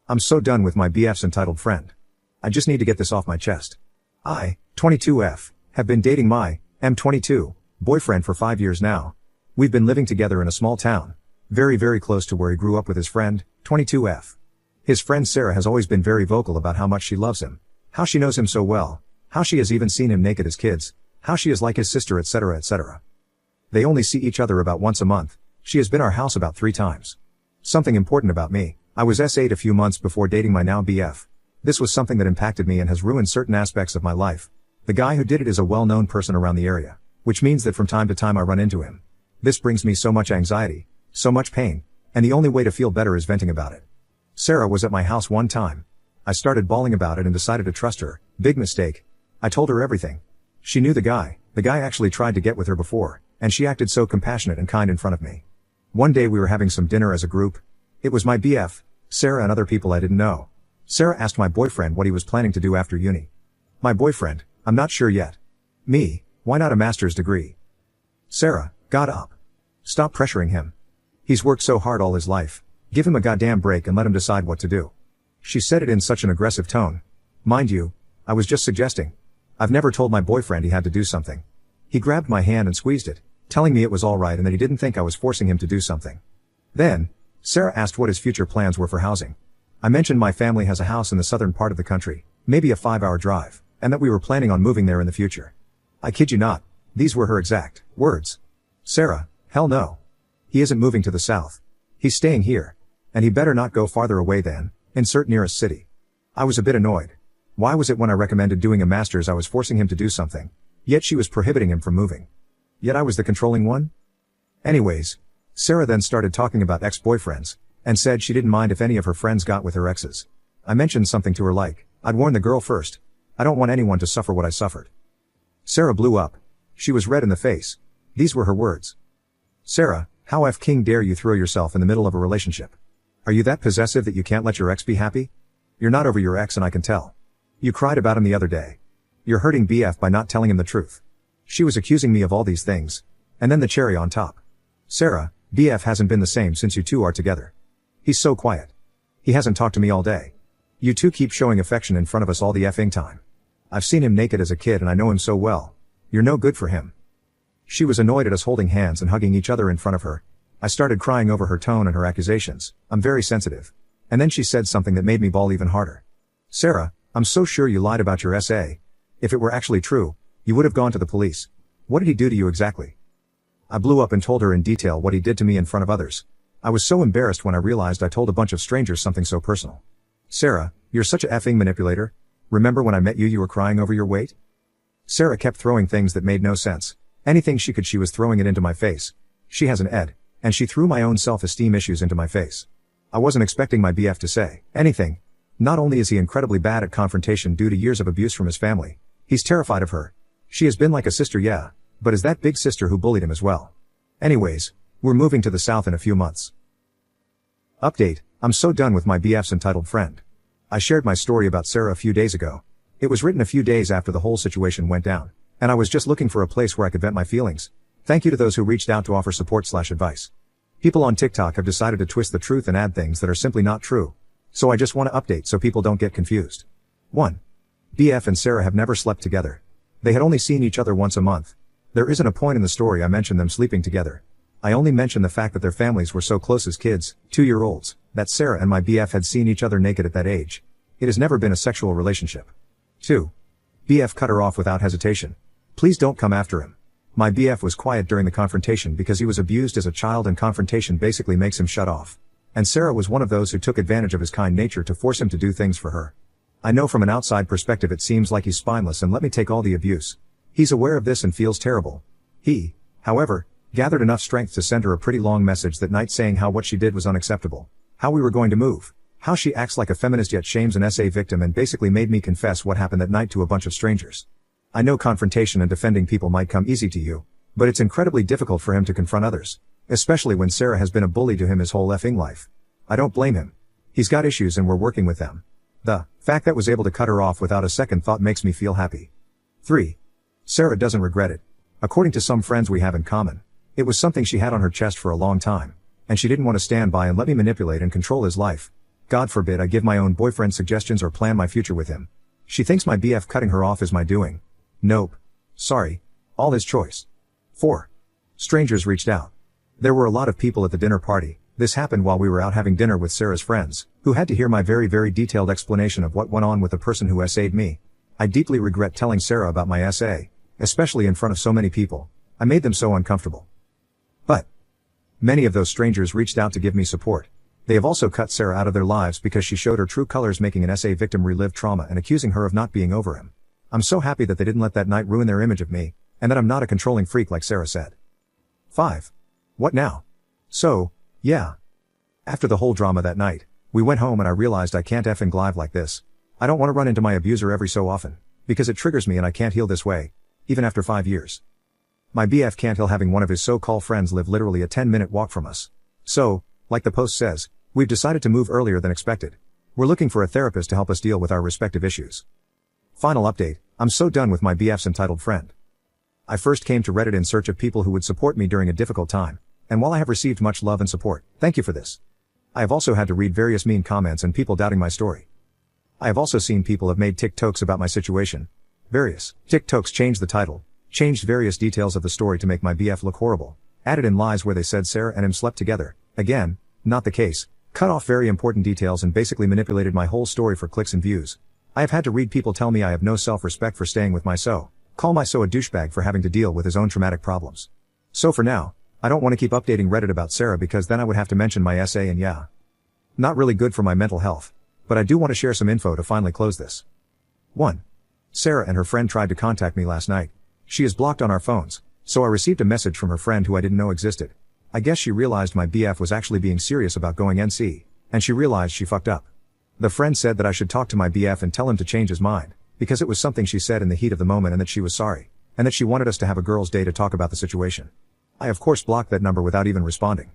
I'm so done with my BF's entitled friend. I just need to get this off my chest. I, 22F, have been dating my M22 boyfriend for 5 years now. We've been living together in a small town, very close to where he grew up with his friend, 22F. His friend Sarah has always been very vocal about how much she loves him, how she knows him so well, how she has even seen him naked as kids, how she is like his sister, etc., etc. They only see each other about once a month. She has been our house about 3 times. Something important about me. I was S8 a few months before dating my now BF. This was something that impacted me and has ruined certain aspects of my life. The guy who did it is a well-known person around the area, which means that from time to time I run into him. This brings me so much anxiety, so much pain, and the only way to feel better is venting about it. Sarah was at my house one time. I started bawling about it and decided to trust her. Big mistake. I told her everything. She knew the guy actually tried to get with her before, and she acted so compassionate and kind in front of me. One day we were having some dinner as a group. It was my BF, Sarah, and other people I didn't know. Sarah asked my boyfriend what he was planning to do after uni. My boyfriend, I'm not sure yet. Me, why not a master's degree? Sarah, got up. Stop pressuring him. He's worked so hard all his life. Give him a goddamn break and let him decide what to do. She said it in such an aggressive tone. Mind you, I was just suggesting. I've never told my boyfriend he had to do something. He grabbed my hand and squeezed it, telling me it was all right and that he didn't think I was forcing him to do something. Then, Sarah asked what his future plans were for housing. I mentioned my family has a house in the southern part of the country, maybe a 5-hour drive, and that we were planning on moving there in the future. I kid you not, these were her exact words. Sarah, hell no. He isn't moving to the south. He's staying here. And he better not go farther away than, insert nearest city. I was a bit annoyed. Why was it when I recommended doing a master's I was forcing him to do something, yet she was prohibiting him from moving? Yet I was the controlling one? Anyways, Sarah then started talking about ex-boyfriends, and said she didn't mind if any of her friends got with her exes. I mentioned something to her like, I'd warn the girl first. I don't want anyone to suffer what I suffered. Sarah blew up. She was red in the face. These were her words. Sarah, how F-king dare you throw yourself in the middle of a relationship? Are you that possessive that you can't let your ex be happy? You're not over your ex and I can tell. You cried about him the other day. You're hurting BF by not telling him the truth. She was accusing me of all these things. And then the cherry on top. Sarah, BF hasn't been the same since you two are together. He's so quiet. He hasn't talked to me all day. You two keep showing affection in front of us all the effing time. I've seen him naked as a kid and I know him so well. You're no good for him. She was annoyed at us holding hands and hugging each other in front of her. I started crying over her tone and her accusations. I'm very sensitive. And then she said something that made me bawl even harder. Sarah, I'm so sure you lied about your SA. If it were actually true, you would have gone to the police. What did he do to you exactly? I blew up and told her in detail what he did to me in front of others. I was so embarrassed when I realized I told a bunch of strangers something so personal. Sarah, you're such a effing manipulator. Remember when I met you were crying over your weight? Sarah kept throwing things that made no sense. Anything she could she was throwing it into my face. She has an ed. And she threw my own self-esteem issues into my face. I wasn't expecting my BF to say anything. Not only is he incredibly bad at confrontation due to years of abuse from his family, he's terrified of her. She has been like a sister, yeah, but is that big sister who bullied him as well. Anyways, we're moving to the south in a few months. Update, I'm so done with my BF's entitled friend. I shared my story about Sarah a few days ago. It was written a few days after the whole situation went down, and I was just looking for a place where I could vent my feelings. Thank you to those who reached out to offer support/advice. People on TikTok have decided to twist the truth and add things that are simply not true. So I just want to update so people don't get confused. 1. BF and Sarah have never slept together. They had only seen each other once a month. There isn't a point in the story I mention them sleeping together. I only mention the fact that their families were so close as kids, 2-year-olds, that Sarah and my BF had seen each other naked at that age. It has never been a sexual relationship. 2. BF cut her off without hesitation. Please don't come after him. My BF was quiet during the confrontation because he was abused as a child and confrontation basically makes him shut off. And Sarah was one of those who took advantage of his kind nature to force him to do things for her. I know from an outside perspective it seems like he's spineless and let me take all the abuse. He's aware of this and feels terrible. He, however, gathered enough strength to send her a pretty long message that night saying how what she did was unacceptable. How we were going to move. How she acts like a feminist yet shames an SA victim and basically made me confess what happened that night to a bunch of strangers. I know confrontation and defending people might come easy to you, but it's incredibly difficult for him to confront others, especially when Sarah has been a bully to him his whole effing life. I don't blame him. He's got issues and we're working with them. The fact that was able to cut her off without a second thought makes me feel happy. 3. Sarah doesn't regret it. According to some friends we have in common, it was something she had on her chest for a long time, and she didn't want to stand by and let me manipulate and control his life. God forbid I give my own boyfriend suggestions or plan my future with him. She thinks my BF cutting her off is my doing. Nope. Sorry. All his choice. 4. Strangers reached out. There were a lot of people at the dinner party. This happened while we were out having dinner with Sarah's friends, who had to hear my very detailed explanation of what went on with the person who essayed me. I deeply regret telling Sarah about my essay, especially in front of so many people. I made them so uncomfortable. But many of those strangers reached out to give me support. They have also cut Sarah out of their lives because she showed her true colors, making an essay victim relive trauma and accusing her of not being over him. I'm so happy that they didn't let that night ruin their image of me, and that I'm not a controlling freak like Sarah said. 5. What now? So, yeah. After the whole drama that night, we went home and I realized I can't effing live like this. I don't want to run into my abuser every so often, because it triggers me and I can't heal this way, even after 5 years. My BF can't heal having one of his so-called friends live literally a 10-minute walk from us. So, like the post says, we've decided to move earlier than expected. We're looking for a therapist to help us deal with our respective issues. Final update, I'm so done with my BF's entitled friend. I first came to Reddit in search of people who would support me during a difficult time, and while I have received much love and support, thank you for this. I have also had to read various mean comments and people doubting my story. I have also seen people have made TikToks about my situation. Various TikToks changed the title, changed various details of the story to make my BF look horrible, added in lies where they said Sarah and him slept together, again, not the case, cut off very important details and basically manipulated my whole story for clicks and views. I have had to read people tell me I have no self-respect for staying with my so, call my so a douchebag for having to deal with his own traumatic problems. So for now, I don't want to keep updating Reddit about Sarah because then I would have to mention my essay and yeah. Not really good for my mental health, but I do want to share some info to finally close this. 1. Sarah and her friend tried to contact me last night. She is blocked on our phones, so I received a message from her friend who I didn't know existed. I guess she realized my BF was actually being serious about going NC, and she realized she fucked up. The friend said that I should talk to my BF and tell him to change his mind, because it was something she said in the heat of the moment and that she was sorry, and that she wanted us to have a girls' day to talk about the situation. I of course blocked that number without even responding.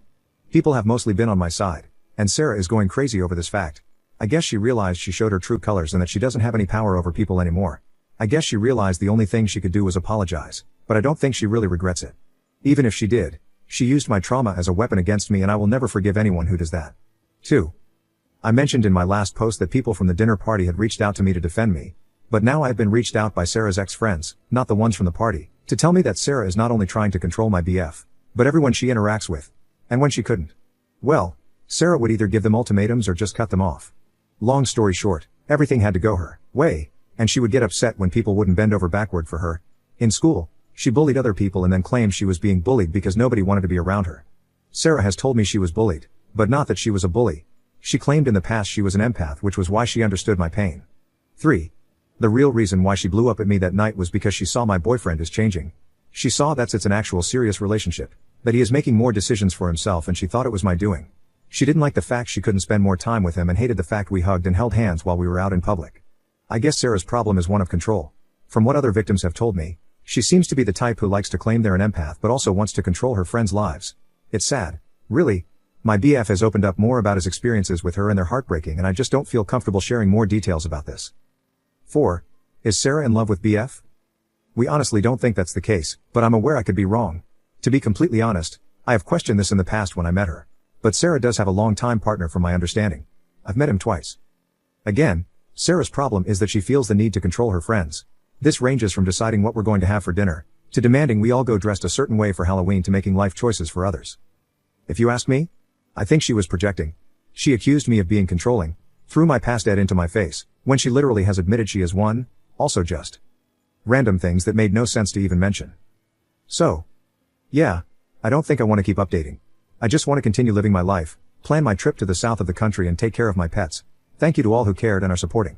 People have mostly been on my side, and Sarah is going crazy over this fact. I guess she realized she showed her true colors and that she doesn't have any power over people anymore. I guess she realized the only thing she could do was apologize, but I don't think she really regrets it. Even if she did, she used my trauma as a weapon against me and I will never forgive anyone who does that. 2. I mentioned in my last post that people from the dinner party had reached out to me to defend me, but now I have been reached out by Sarah's ex-friends, not the ones from the party, to tell me that Sarah is not only trying to control my BF, but everyone she interacts with. And when she couldn't, well, Sarah would either give them ultimatums or just cut them off. Long story short, everything had to go her way, and she would get upset when people wouldn't bend over backward for her. In school, she bullied other people and then claimed she was being bullied because nobody wanted to be around her. Sarah has told me she was bullied, but not that she was a bully. She claimed in the past she was an empath, which was why she understood my pain. 3. The real reason why she blew up at me that night was because she saw my boyfriend is changing. She saw that it's an actual serious relationship, that he is making more decisions for himself, and she thought it was my doing. She didn't like the fact she couldn't spend more time with him and hated the fact we hugged and held hands while we were out in public. I guess Sarah's problem is one of control. From what other victims have told me, she seems to be the type who likes to claim they're an empath but also wants to control her friends' lives. It's sad. Really. My BF has opened up more about his experiences with her and they're heartbreaking, and I just don't feel comfortable sharing more details about this. 4. Is Sarah in love with BF? We honestly don't think that's the case, but I'm aware I could be wrong. To be completely honest, I have questioned this in the past when I met her. But Sarah does have a long-time partner from my understanding. I've met him twice. Again, Sarah's problem is that she feels the need to control her friends. This ranges from deciding what we're going to have for dinner, to demanding we all go dressed a certain way for Halloween, to making life choices for others. If you ask me, I think she was projecting. She accused me of being controlling, threw my past dead into my face, when she literally has admitted she is one, also just random things that made no sense to even mention. So, yeah, I don't think I want to keep updating. I just want to continue living my life, plan my trip to the south of the country and take care of my pets. Thank you to all who cared and are supporting.